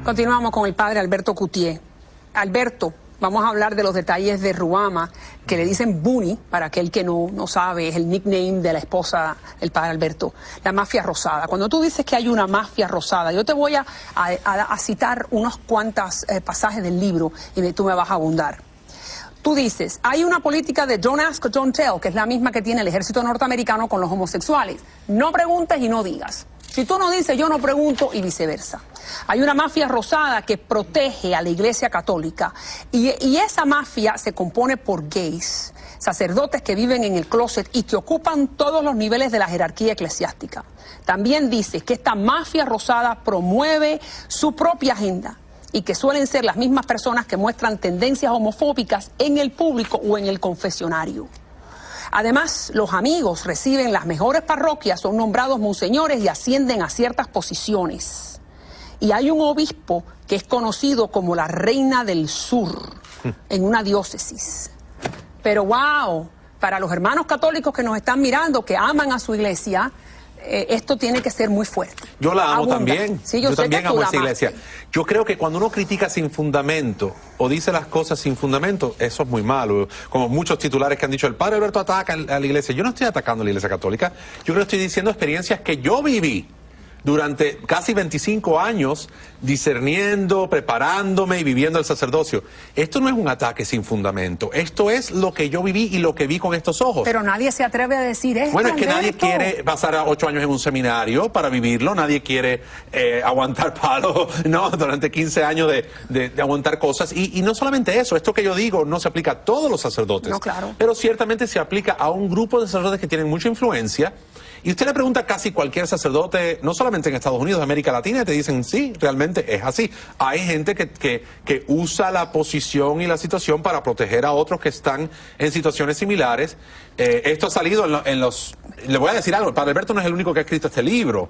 Continuamos con el padre Alberto Cutié. Alberto, vamos a hablar de los detalles de Ruama, que le dicen Bunny, para aquel que no sabe, es el nickname de la esposa del padre Alberto, la mafia rosada. Cuando tú dices que hay una mafia rosada, yo te voy a citar unos cuantos pasajes del libro y tú me vas a abundar. Tú dices, hay una política de don't ask, don't tell, que es la misma que tiene el ejército norteamericano con los homosexuales. No preguntes y no digas. Si tú no dices, yo no pregunto, y viceversa. Hay una mafia rosada que protege a la Iglesia Católica y esa mafia se compone por gays, sacerdotes que viven en el closet y que ocupan todos los niveles de la jerarquía eclesiástica. También dice que esta mafia rosada promueve su propia agenda y que suelen ser las mismas personas que muestran tendencias homofóbicas en el público o en el confesionario. Además, los amigos reciben las mejores parroquias, son nombrados monseñores y ascienden a ciertas posiciones. Y hay un obispo que es conocido como la Reina del Sur en una diócesis. Pero wow, para los hermanos católicos que nos están mirando, que aman a su iglesia, esto tiene que ser muy fuerte. Yo la amo también. Sí, yo sé también que tú amo la esa iglesia. Yo creo que cuando uno critica sin fundamento o dice las cosas sin fundamento, eso es muy malo. Como muchos titulares que han dicho, el padre Alberto ataca a la iglesia. Yo no estoy atacando a la iglesia católica. Yo creo que estoy diciendo experiencias que yo viví durante casi 25 años discerniendo, preparándome y viviendo el sacerdocio. Esto no es un ataque sin fundamento. Esto es lo que yo viví y lo que vi con estos ojos. Pero nadie se atreve a decir esto. Bueno, es que Alberto, nadie quiere pasar 8 años en un seminario para vivirlo. Nadie quiere aguantar palo, ¿no? Durante 15 años de aguantar cosas. Y no solamente eso. Esto que yo digo no se aplica a todos los sacerdotes. No, claro. Pero ciertamente se aplica a un grupo de sacerdotes que tienen mucha influencia. Y usted le pregunta a casi cualquier sacerdote, no solamente en Estados Unidos, América Latina, y te dicen, sí, realmente es así. Hay gente que usa la posición y la situación para proteger a otros que están en situaciones similares. Esto ha salido en los... Le voy a decir algo, el padre Alberto no es el único que ha escrito este libro.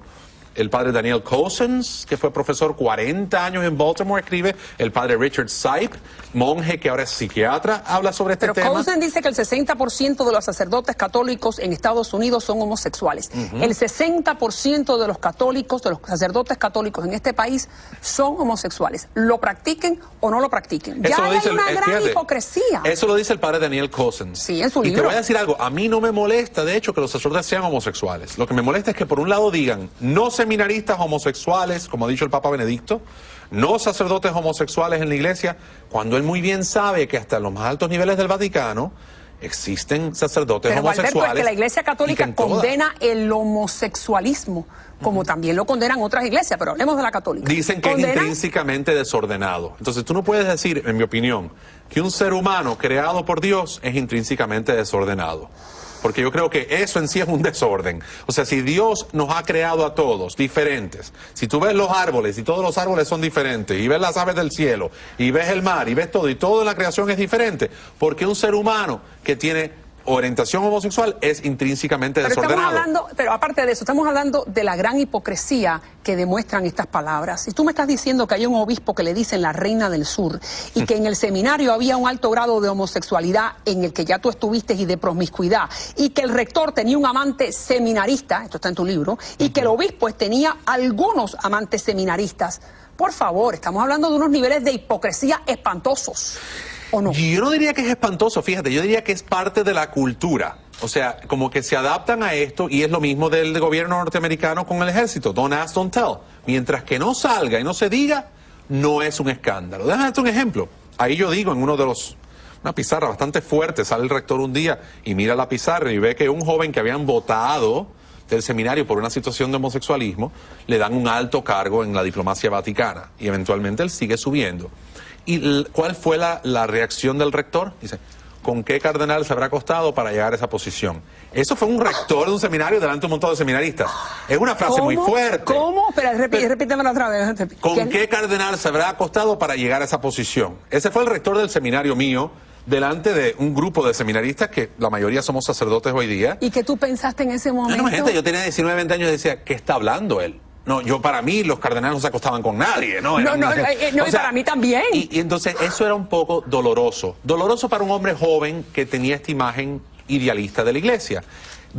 El padre Daniel Cousins, que fue profesor 40 años en Baltimore, escribe. El padre Richard Sipe, monje que ahora es psiquiatra, habla sobre este tema. Pero Cousins dice que el 60% de los sacerdotes católicos en Estados Unidos son homosexuales. El 60% de los católicos, de los sacerdotes católicos en este país son homosexuales. Lo practiquen o no lo practiquen. Ya hay una gran hipocresía. Eso lo dice el padre Daniel Cousins. Sí, en su libro. Y te voy a decir algo, a mí no me molesta, de hecho, que los sacerdotes sean homosexuales. Lo que me molesta es que por un lado digan, no seminaristas homosexuales, como ha dicho el Papa Benedicto, no sacerdotes homosexuales en la iglesia, cuando él muy bien sabe que hasta en los más altos niveles del Vaticano existen sacerdotes homosexuales. Alberto, es que la Iglesia Católica condena el homosexualismo, como también lo condenan otras iglesias, pero hablemos de la católica. Dicen que es intrínsecamente desordenado. Entonces tú no puedes decir, en mi opinión, que un ser humano creado por Dios es intrínsecamente desordenado. Porque yo creo que eso en sí es un desorden. O sea, si Dios nos ha creado a todos diferentes, si tú ves los árboles y todos los árboles son diferentes, y ves las aves del cielo, y ves el mar, y ves todo, y todo en la creación es diferente, porque un ser humano que tiene orientación homosexual es intrínsecamente desordenado. Pero aparte de eso, estamos hablando de la gran hipocresía que demuestran estas palabras. Y tú me estás diciendo que hay un obispo que le dicen la Reina del Sur y que en el seminario había un alto grado de homosexualidad en el que ya tú estuviste y de promiscuidad, y que el rector tenía un amante seminarista, esto está en tu libro, y que el obispo tenía algunos amantes seminaristas. Por favor, estamos hablando de unos niveles de hipocresía espantosos. ¿O no? Yo no diría que es espantoso, fíjate, yo diría que es parte de la cultura. O sea, como que se adaptan a esto, y es lo mismo del gobierno norteamericano con el ejército. Don't ask, don't tell. Mientras que no salga y no se diga, no es un escándalo. Déjame darte un ejemplo. Ahí yo digo, en una pizarra bastante fuerte, sale el rector un día y mira la pizarra y ve que un joven que habían votado del seminario por una situación de homosexualismo, le dan un alto cargo en la diplomacia vaticana, y eventualmente él sigue subiendo. ¿Y cuál fue la reacción del rector? Dice, ¿con qué cardenal se habrá acostado para llegar a esa posición? Eso fue un rector de un seminario delante de un montón de seminaristas. Es una frase muy fuerte. ¿Cómo? Espera, repítemelo otra vez. ¿Con qué cardenal se habrá acostado para llegar a esa posición? Ese fue el rector del seminario mío, delante de un grupo de seminaristas que la mayoría somos sacerdotes hoy día. ¿Y qué tú pensaste en ese momento? No, gente, yo tenía 19, 20 años y decía, ¿qué está hablando él? No, para mí los cardenales no se acostaban con nadie, ¿no? Y para mí también. Y entonces eso era un poco doloroso. Doloroso para un hombre joven que tenía esta imagen idealista de la iglesia.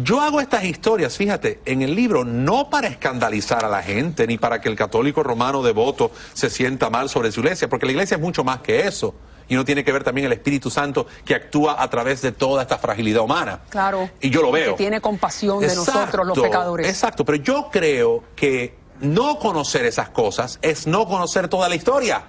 Yo hago estas historias, fíjate, en el libro no para escandalizar a la gente, ni para que el católico romano devoto se sienta mal sobre su iglesia, porque la iglesia es mucho más que eso. Y uno tiene que ver también el Espíritu Santo que actúa a través de toda esta fragilidad humana. Claro. Y yo lo veo. Que tiene compasión de nosotros los pecadores. Exacto, pero yo creo que no conocer esas cosas es no conocer toda la historia.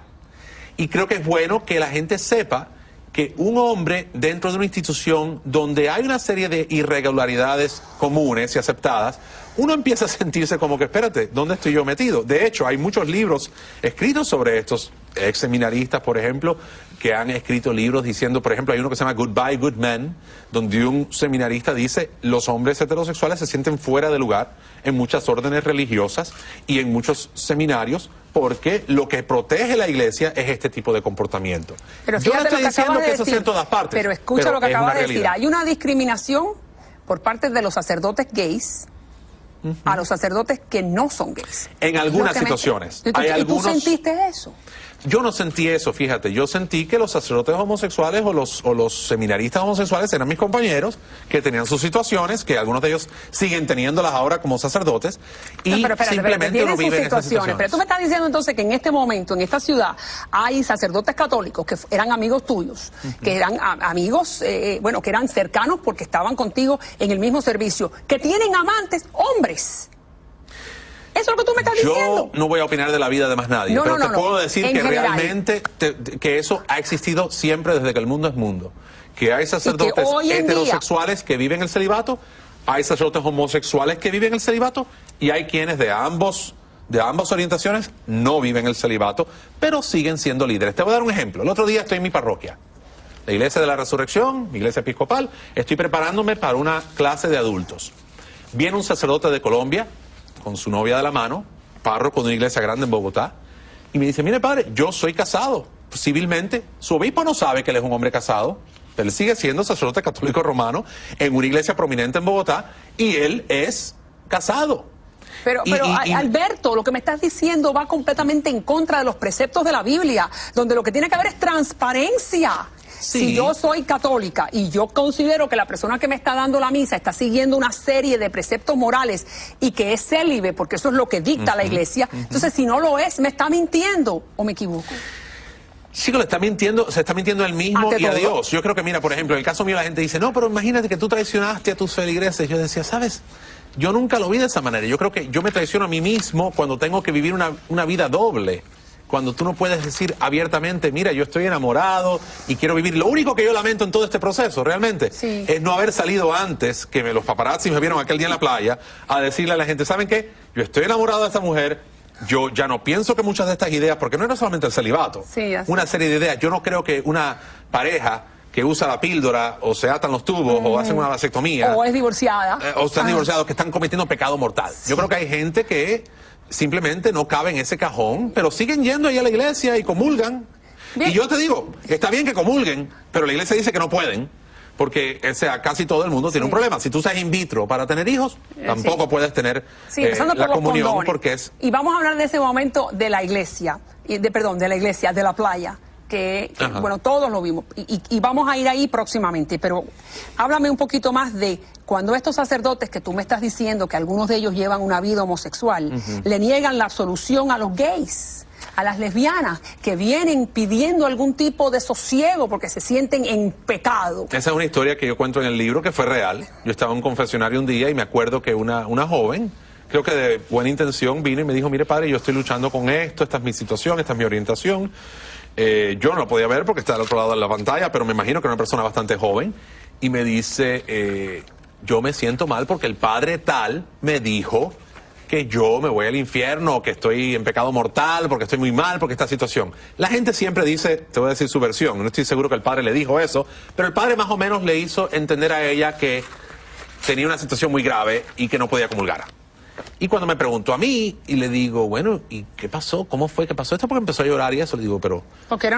Y creo que es bueno que la gente sepa que un hombre dentro de una institución donde hay una serie de irregularidades comunes y aceptadas, uno empieza a sentirse como que, espérate, ¿dónde estoy yo metido? De hecho, hay muchos libros escritos sobre estos ex seminaristas, por ejemplo, que han escrito libros diciendo, por ejemplo, hay uno que se llama Goodbye Good Men, donde un seminarista dice, los hombres heterosexuales se sienten fuera de lugar en muchas órdenes religiosas y en muchos seminarios, porque lo que protege la iglesia es este tipo de comportamiento. Pero yo no estoy diciendo que eso decir, sea en todas partes. Pero escucha lo que acaba de decir. Realidad. Hay una discriminación por parte de los sacerdotes gays a los sacerdotes que no son gays. En algunas situaciones. ¿Y tú sentiste eso? Yo no sentí eso, fíjate. Yo sentí que los sacerdotes homosexuales o los seminaristas homosexuales eran mis compañeros, que tenían sus situaciones, que algunos de ellos siguen teniéndolas ahora como sacerdotes, y simplemente uno vive en esas situaciones. Pero tú me estás diciendo entonces que en este momento, en esta ciudad, hay sacerdotes católicos que eran amigos tuyos, que eran amigos, bueno, que eran cercanos porque estaban contigo en el mismo servicio, que tienen amantes hombres. Eso es lo que tú me estás diciendo. Yo no voy a opinar de la vida de más nadie, pero te puedo decir que realmente que eso ha existido siempre desde que el mundo es mundo. Que hay sacerdotes heterosexuales que viven el celibato, hay sacerdotes homosexuales que viven el celibato, y hay quienes de ambas orientaciones no viven el celibato, pero siguen siendo líderes. Te voy a dar un ejemplo. El otro día estoy en mi parroquia, la Iglesia de la Resurrección, mi iglesia episcopal, estoy preparándome para una clase de adultos. Viene un sacerdote de Colombia, con su novia de la mano, párroco de una iglesia grande en Bogotá, y me dice, mire padre, yo soy casado civilmente, su obispo no sabe que él es un hombre casado, pero él sigue siendo sacerdote católico romano en una iglesia prominente en Bogotá, y él es casado. Pero Alberto, lo que me estás diciendo va completamente en contra de los preceptos de la Biblia, donde lo que tiene que haber es transparencia. Sí. Si yo soy católica y yo considero que la persona que me está dando la misa está siguiendo una serie de preceptos morales y que es célibe, porque eso es lo que dicta la iglesia, entonces si no lo es, ¿me está mintiendo o me equivoco? Sí, le está mintiendo, se está mintiendo él mismo y a Dios. Yo creo que, mira, por ejemplo, en el caso mío la gente dice, no, pero imagínate que tú traicionaste a tus feligreses. Yo decía, ¿sabes? Yo nunca lo vi de esa manera. Yo creo que yo me traiciono a mí mismo cuando tengo que vivir una vida doble. Cuando tú no puedes decir abiertamente, mira, yo estoy enamorado y quiero vivir. Lo único que yo lamento en todo este proceso, realmente, es no haber salido antes, que los paparazzi me vieron aquel día en la playa, a decirle a la gente, ¿saben qué? Yo estoy enamorado de esta mujer, yo ya no pienso que muchas de estas ideas, porque no era solamente el celibato, una serie de ideas. Yo no creo que una pareja que usa la píldora, o se atan los tubos, o hacen una vasectomía, o es divorciada, o están divorciados, que están cometiendo pecado mortal. Yo creo que hay gente que simplemente no cabe en ese cajón, pero siguen yendo ahí a la iglesia y comulgan. Bien. Y yo te digo, está bien que comulguen, pero la iglesia dice que no pueden, porque casi todo el mundo tiene un problema. Si tú usas in vitro para tener hijos, tampoco puedes tener la comunión, porque es... Y vamos a hablar de ese momento de la iglesia, de la playa, que bueno, todos lo vimos, y vamos a ir ahí próximamente, pero háblame un poquito más de cuando estos sacerdotes que tú me estás diciendo que algunos de ellos llevan una vida homosexual, le niegan la absolución a los gays, a las lesbianas, que vienen pidiendo algún tipo de sosiego porque se sienten en pecado. Esa es una historia que yo cuento en el libro que fue real. Yo estaba en un confesionario un día y me acuerdo que una joven, creo que de buena intención, vino y me dijo, mire padre, yo estoy luchando con esto, esta es mi situación, esta es mi orientación. Yo no lo podía ver porque está al otro lado de la pantalla, pero me imagino que era una persona bastante joven, y me dice, yo me siento mal porque el padre tal me dijo que yo me voy al infierno, que estoy en pecado mortal, porque estoy muy mal, porque esta situación. La gente siempre dice, te voy a decir su versión, no estoy seguro que el padre le dijo eso, pero el padre más o menos le hizo entender a ella que tenía una situación muy grave y que no podía comulgar. Y cuando me preguntó a mí, y le digo, bueno, ¿y qué pasó? ¿Cómo fue que pasó esto? Porque empezó a llorar y eso. Le digo, pero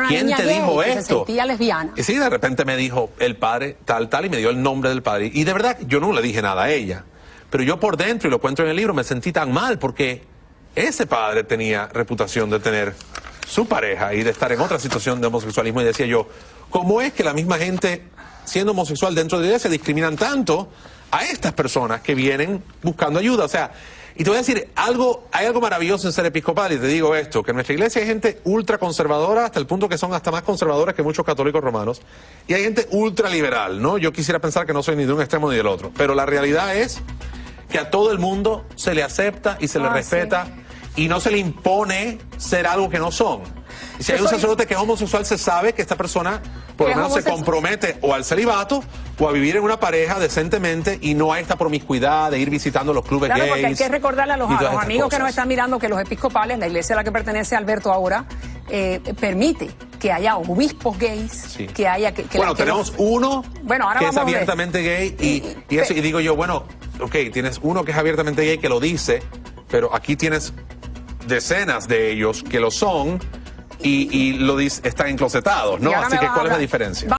¿quién te dijo esto? Se sentía lesbiana. Y sí, de repente me dijo, el padre tal, y me dio el nombre del padre. Y de verdad, yo no le dije nada a ella. Pero yo por dentro, y lo cuento en el libro, me sentí tan mal porque ese padre tenía reputación de tener su pareja y de estar en otra situación de homosexualismo. Y decía yo, ¿cómo es que la misma gente siendo homosexual dentro de la iglesia, discriminan tanto a estas personas que vienen buscando ayuda. O sea, y te voy a decir, hay algo maravilloso en ser episcopal, y te digo esto, que en nuestra iglesia hay gente ultra conservadora, hasta el punto que son hasta más conservadores que muchos católicos romanos, y hay gente ultra liberal, ¿no? Yo quisiera pensar que no soy ni de un extremo ni del otro, pero la realidad es que a todo el mundo se le acepta y se le respeta, y no se le impone ser algo que no son. Y si hay un sacerdote que es homosexual, se sabe que esta persona por lo menos se compromete o al celibato o a vivir en una pareja decentemente, y no hay esta promiscuidad de ir visitando los clubes gays. Porque hay que recordarle a los amigos que nos están mirando que los episcopales, la iglesia a la que pertenece Alberto ahora, permite que haya obispos gays, que haya... bueno, tenemos uno que es abiertamente gay, y digo yo, bueno, ok, tienes uno que es abiertamente gay que lo dice, pero aquí tienes decenas de ellos que lo son y están enclosetados, ¿no? Así que, ¿cuál es la diferencia?